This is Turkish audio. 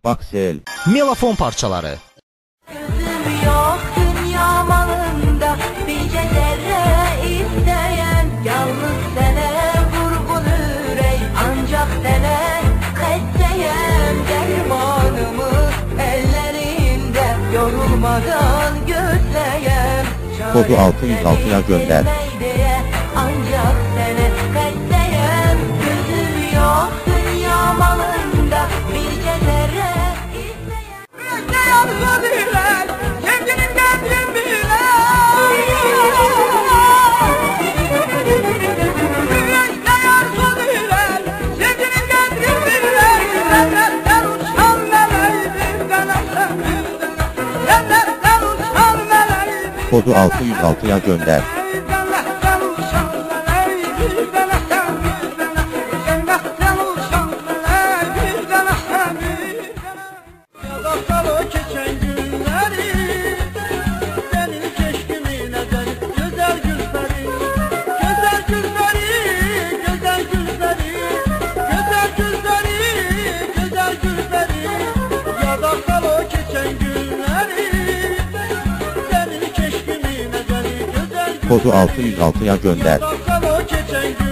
Baksel. Melafon parçaları. Gözüm yok dünya malında, bircə zərrə istəyən, yalnız sənə vurğun ürək, ancaq sənə xəstəyəm. Dərmanımı əllərində yorulmadan gözləyəm. Kodu 606'ya gönder. Ancaq sənə xəstəyəm. Gözüm yox dünya malında, bircə zərrə istəyən. Ne yapsa diler, kendinin kendin bilir. Ne yapsa diler, kendinin kendin bilir. Cennetten uçan meleğimden aslan bildim. Cennetten uçan meleğimden. Kodu 606'ya gönder. Cennetten uçan meleğimden aslan bildim. Cennetten uçan meleğimden aslan bildim. Yadaklar o geçen günleri, benim keşkimin ezeli, güzel gülleri, güzel gülleri, güzel gülleri, güzel gülleri, güzel gülleri. Yadaklar o geçen günleri, benim keşkimin ezeli, güzel gülleri. Kodu 606'ya gönder. Yadaklar o geçen günleri.